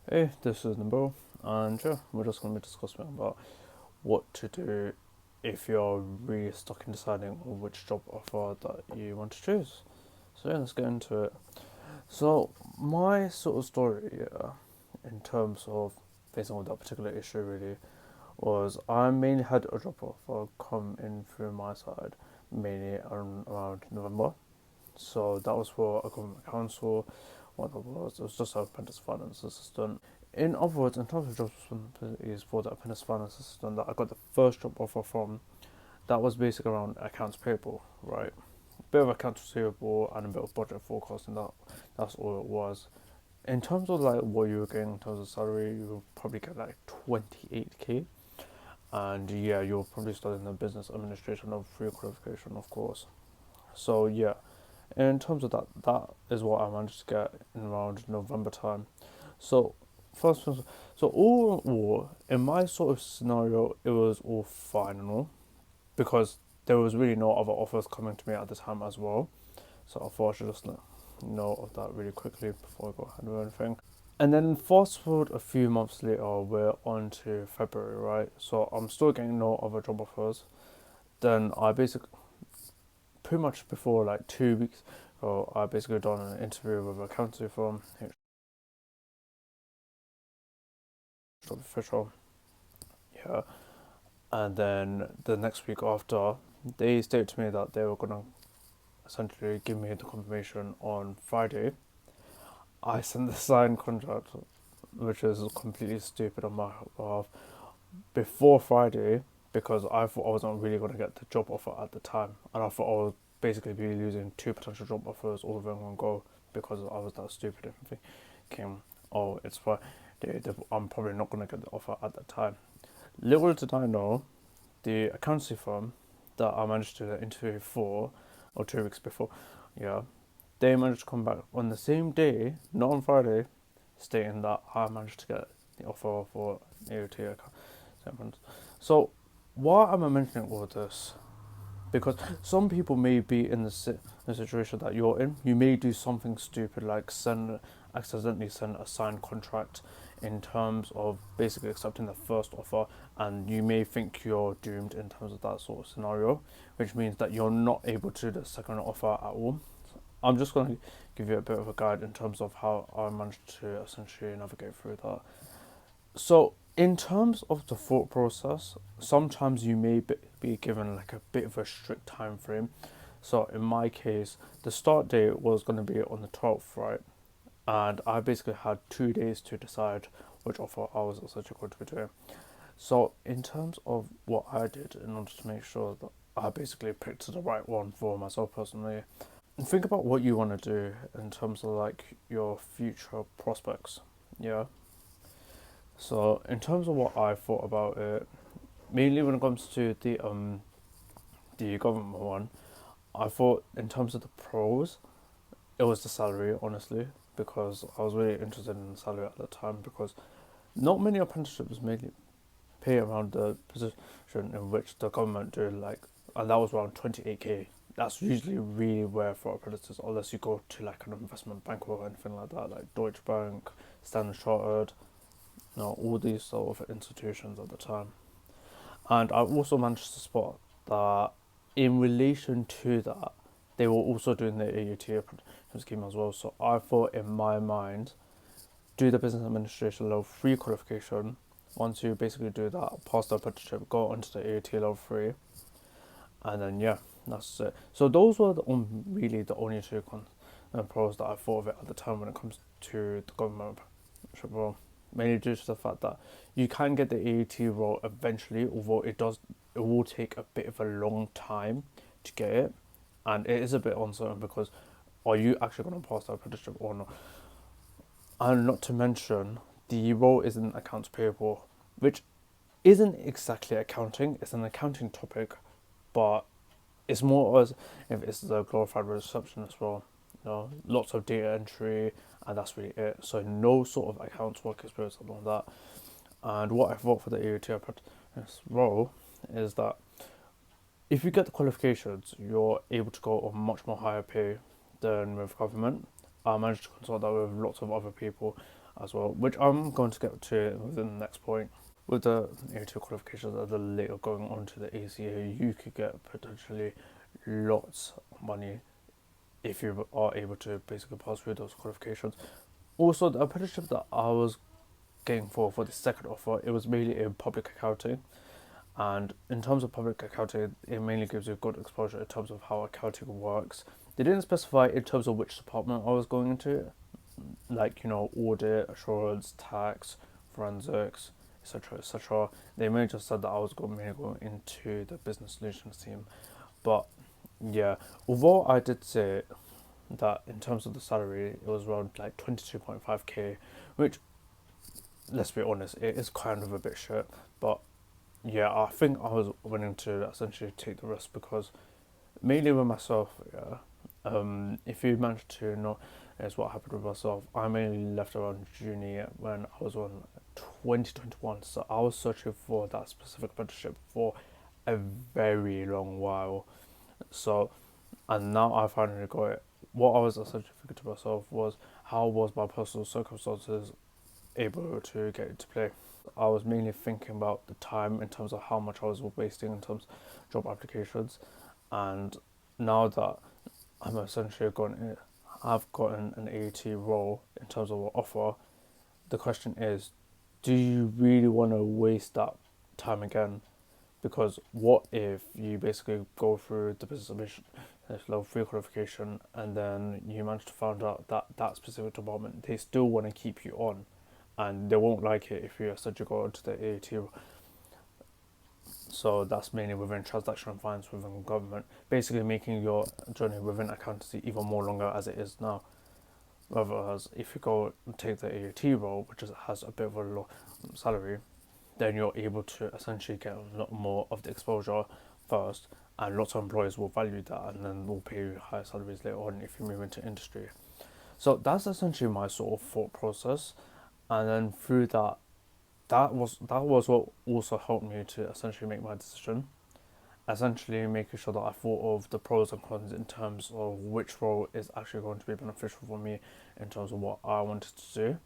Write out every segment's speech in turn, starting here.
Hey, this is Nimbo, and yeah, we're just going to be discussing about what to do if you're really stuck in deciding on which job offer that you want to choose. So yeah, let's get into it. So my sort of story, in terms of facing with that particular issue, really, was I mainly had a job offer come in through my side, mainly around November. So that was for a government council. What that was, it was just an apprentice finance assistant. In other words, in terms of job responsibilities for the apprentice finance assistant that I got the first job offer from, that was basically around accounts payable, right? A bit of accounts receivable and a bit of budget forecasting. That's all it was. In terms of like what you were getting in terms of salary, you will probably get like 28k, and yeah, you're probably studying the business administration of free qualification, of course. So yeah, in terms of that, that is what I managed to get in around November time. So first, so all in all, in my sort of scenario, it was all fine and all because there was really no other offers coming to me at the time as well. So I thought I should just let know of that really quickly before I go ahead with anything. And then fast forward a few months later, we're on to February, right? So I'm still getting no other job offers. Then I basically, pretty much before like 2 weeks ago, I basically done an interview with a accountancy firm, official, yeah. And then the next week after, they stated to me that they were gonna essentially give me the confirmation on Friday. I sent the signed contract, which is completely stupid on my behalf, before Friday because I thought I wasn't really going to get the job offer at the time, and I thought I would basically be losing two potential job offers all in one go because I was that stupid and thinking, oh, it's fine. I'm probably not going to get the offer at that time. Little did I know, the accountancy firm that I managed to interview for, or 2 weeks before, yeah, they managed to come back on the same day, not on Friday, stating that I managed to get the offer for AOT account. So, why am I mentioning all this? Because some people may be in the situation that you're in. You may do something stupid like accidentally send a signed contract in terms of basically accepting the first offer, and you may think you're doomed in terms of that sort of scenario, which means that you're not able to do the second offer at all. I'm just going to give you a bit of a guide in terms of how I managed to essentially navigate through that. So, in terms of the thought process, sometimes you may be given like a bit of a strict time frame. So, in my case, the start date was going to be on the 12th, right? And I basically had 2 days to decide which offer I was essentially going to be doing. So, in terms of what I did in order to make sure that I basically picked the right one for myself personally, think about what you want to do in terms of like your future prospects. Yeah. So in terms of what I thought about it, mainly when it comes to the government one, I thought in terms of the pros, it was the salary, honestly, because I was really interested in the salary at the time because not many apprenticeships mainly pay around the position in which the government do, like, and that was around 28k. That's usually really rare for apprentices unless you go to like an investment bank or anything like that, like Deutsche Bank, Standard Chartered, all these sort of institutions at the time. And I also managed to spot that in relation to that, they were also doing the AUT apprenticeship scheme as well. So I thought in my mind, do the business administration level 3 qualification. Once you basically do that, pass the apprenticeship, go onto the AUT level 3, and then yeah, that's it. So those were really the only two pros that I thought of it at the time when it comes to the government apprenticeship role. Mainly due to the fact that you can get the AAT role eventually, although it will take a bit of a long time to get it, and it is a bit uncertain because are you actually going to pass that apprenticeship or not? And not to mention, the role is in accounts payable, which isn't exactly accounting. It's an accounting topic, but it's more as if it's the glorified reception as well. Lots of data entry, and that's really it. So no sort of accounts work experience along that. And what I thought for the AUT apprentice role is that if you get the qualifications, you're able to go on much more higher pay than with government. I managed to consult that with lots of other people as well, which I'm going to get to within the next point. With the A2 qualifications and the later going on to the ACA, you could get potentially lots of money if you are able to basically pass through those qualifications. Also, the apprenticeship that I was getting for the second offer, it was mainly in public accounting. And in terms of public accounting, it mainly gives you good exposure in terms of how accounting works. They didn't specify in terms of which department I was going into, like, audit, assurance, tax, forensics, etc., etc. They may just said that I was mainly going into the business solutions team. But yeah, although I did say that in terms of the salary, it was around like 22.5k, which, let's be honest, it is kind of a bit shit. But yeah, I think I was willing to essentially take the risk because mainly with myself, yeah. If you manage to know, is what happened with myself. I mainly left around June when I was on 2021, so I was searching for that specific apprenticeship for a very long while. So, and now I finally got it. What I was essentially thinking to myself was, how was my personal circumstances able to get into play? I was mainly thinking about the time in terms of how much I was wasting in terms of job applications, and now that I'm essentially I've gotten an AET role in terms of an offer. The question is, do you really want to waste that time again? Because what if you basically go through the business admission, this level 3 qualification, and then you manage to find out that that specific department, they still want to keep you on, and they won't like it if you essentially go into the AAT. So that's mainly within transaction finance within government, basically making your journey within accountancy even more longer as it is now. Whereas if you go and take the AAT role, which has a bit of a low salary, then you're able to essentially get a lot more of the exposure first, and lots of employers will value that and then will pay you higher salaries later on if you move into industry. So that's essentially my sort of thought process, and then through that, that was what also helped me to essentially make my decision. Essentially, making sure that I thought of the pros and cons in terms of which role is actually going to be beneficial for me in terms of what I wanted to do.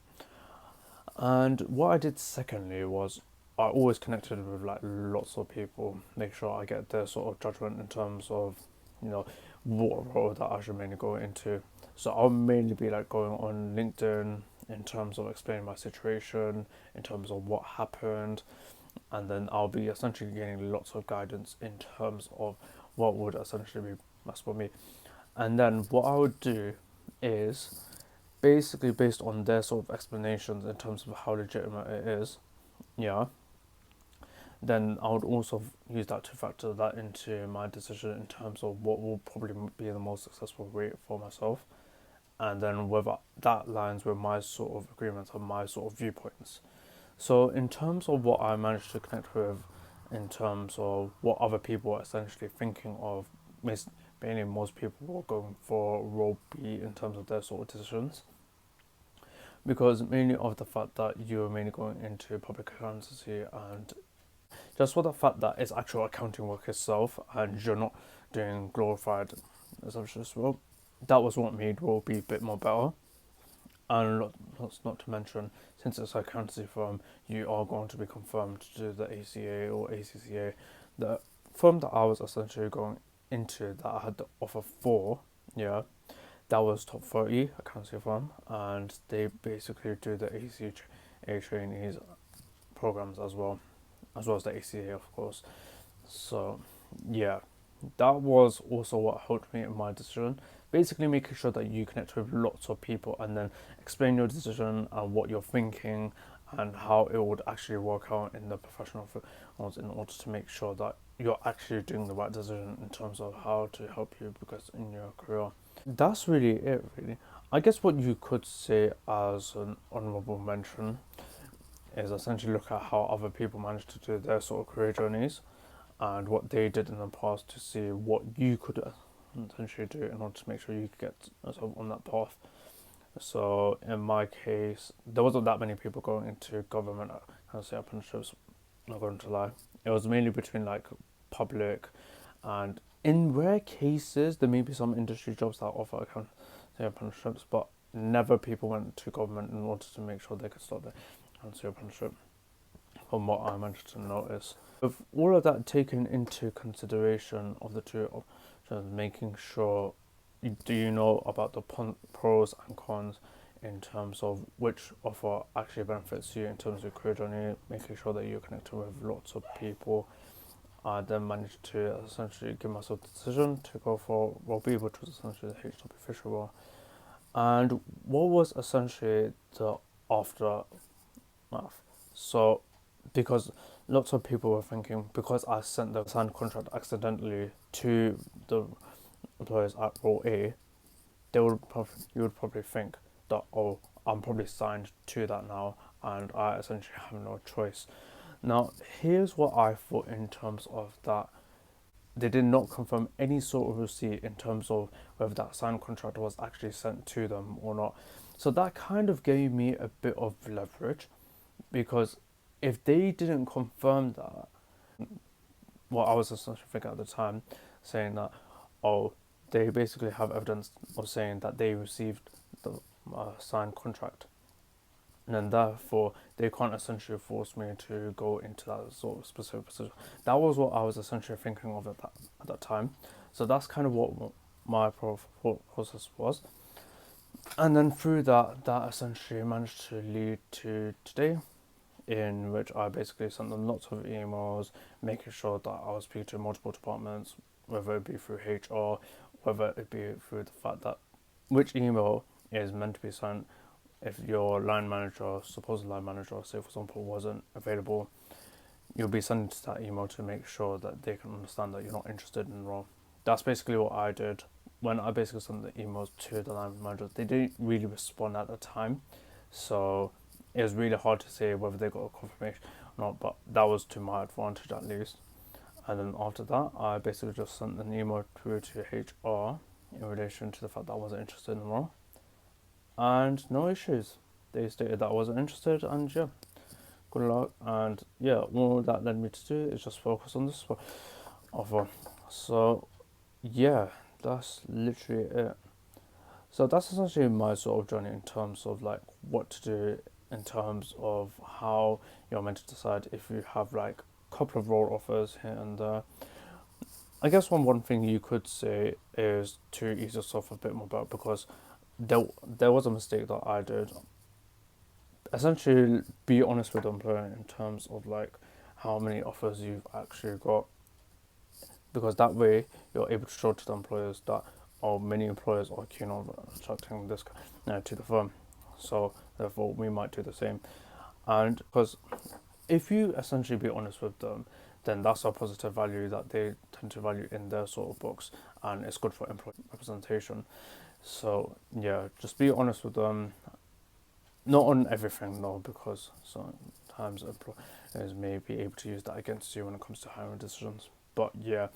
And what I did secondly was I always connected with like lots of people, make sure I get their sort of judgment in terms of, you know, what role that I should mainly go into. So I'll mainly be like going on LinkedIn in terms of explaining my situation, in terms of what happened, and then I'll be essentially getting lots of guidance in terms of what would essentially be best for me. And then what I would do is basically based on their sort of explanations in terms of how legitimate it is, yeah, then I would also use that to factor that into my decision in terms of what will probably be the most successful rate for myself, and then whether that lines with my sort of agreements and my sort of viewpoints. So in terms of what I managed to connect with, in terms of what other people are essentially thinking of, mainly most people are going for role B in terms of their sort of decisions, because mainly of the fact that you're mainly going into public accountancy, and just for the fact that it's actual accounting work itself and you're not doing glorified assumptions, well, that was what made role B a bit more better. And not to mention, since it's a accountancy firm, you are going to be confirmed to do the ACA or ACCA. The firm that I was essentially going into, that I had the offer for, yeah, that was top 30 accountancy firm, and they basically do the ACA trainees programs as well as the ACA, of course. So, yeah, that was also what helped me in my decision. Basically, making sure that you connect with lots of people and then explain your decision and what you're thinking and how it would actually work out in the professional field in order to make sure that you're actually doing the right decision in terms of how to help you progress in your career. That's really it, really. I guess what you could say as an honourable mention is essentially look at how other people manage to do their sort of career journeys and what they did in the past to see what you could essentially do in order to make sure you could get yourself on that path. So in my case, there wasn't that many people going into government accountancy apprenticeships, not going to lie. It was mainly between like public, and in rare cases there may be some industry jobs that offer severe apprenticeships, but never people went to government in order to make sure they could start their severe apprenticeship, from what I managed to notice. With all of that taken into consideration of the two options, making sure do you know about the pros and cons in terms of which offer actually benefits you in terms of your career journey, making sure that you're connected with lots of people. I then managed to essentially give myself the decision to go for Robbie, which was essentially the HW Fisher role. And what was essentially the aftermath? So, because lots of people were thinking, because I sent the signed contract accidentally to the employers at role A, you would probably think that, oh, I'm probably signed to that now and I essentially have no choice. Now, here's what I thought in terms of that. They did not confirm any sort of receipt in terms of whether that signed contract was actually sent to them or not. So that kind of gave me a bit of leverage, because if they didn't confirm that, what I was essentially thinking at the time, saying that, oh, they basically have evidence of saying that they received the signed contract, and then therefore they can't essentially force me to go into that sort of specific position. That was what I was essentially thinking of at that time. So that's kind of what my process was. And then through that essentially managed to lead to today, in which I basically sent them lots of emails, making sure that I was speaking to multiple departments, whether it be through HR, whether it be through the fact that which email is meant to be sent. If your line manager, supposed line manager, say for example, wasn't available, you'll be sending to that email to make sure that they can understand that you're not interested in the role. That's basically what I did. When I basically sent the emails to the line managers, they didn't really respond at the time, so it was really hard to say whether they got a confirmation or not, but that was to my advantage at least. And then after that, I basically just sent an email through to HR in relation to the fact that I wasn't interested in the role. And no issues. They stated that I wasn't interested, and yeah, good luck. And yeah, all that led me to do is just focus on this offer. So yeah, that's literally it. So that's essentially my sort of journey in terms of like what to do, in terms of how you're meant to decide if you have like a couple of role offers here and there. I guess one thing you could say is to ease yourself a bit more about, because there was a mistake that I did. Essentially, be honest with the employer in terms of like how many offers you've actually got, because that way you're able to show to the employers that, oh, many employers are keen on attracting this to the firm, so therefore we might do the same. And because if you essentially be honest with them, then that's a positive value that they tend to value in their sort of books, and it's good for employee representation. So yeah, just be honest with them. Not on everything, no, because sometimes employers may be able to use that against you when it comes to hiring decisions. But yeah,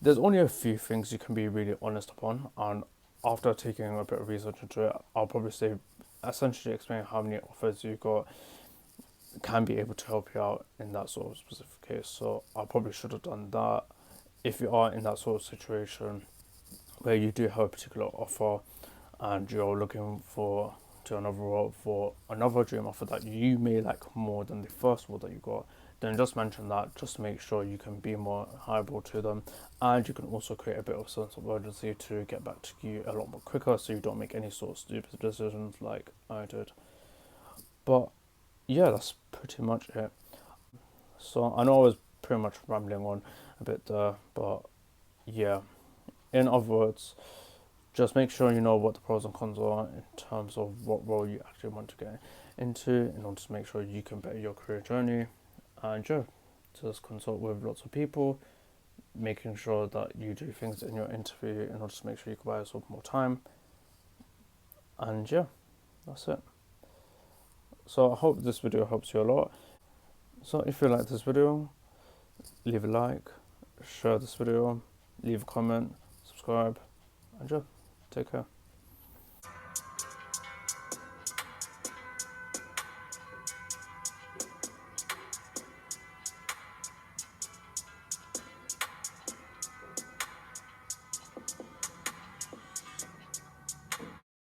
there's only a few things you can be really honest upon, and after taking a bit of research into it, I'll probably say essentially explain how many offers you got can be able to help you out in that sort of specific case. So I probably should have done that. If you are in that sort of situation where you do have a particular offer and you're looking for to another role for another dream offer that you may like more than the first role that you got, then just mention that, just to make sure you can be more hireable to them, and you can also create a bit of sense of urgency to get back to you a lot more quicker, so you don't make any sort of stupid decisions like I did. But yeah, that's pretty much it. So I know I was pretty much rambling on a bit there, but yeah, in other words, just make sure you know what the pros and cons are in terms of what role you actually want to get into, in order to make sure you can better your career journey. And yeah, just consult with lots of people, making sure that you do things in your interview in order to make sure you can buy yourself more time. And yeah, that's it. So I hope this video helps you a lot. So if you like this video, leave a like, share this video, leave a comment, subscribe, and yeah, take care.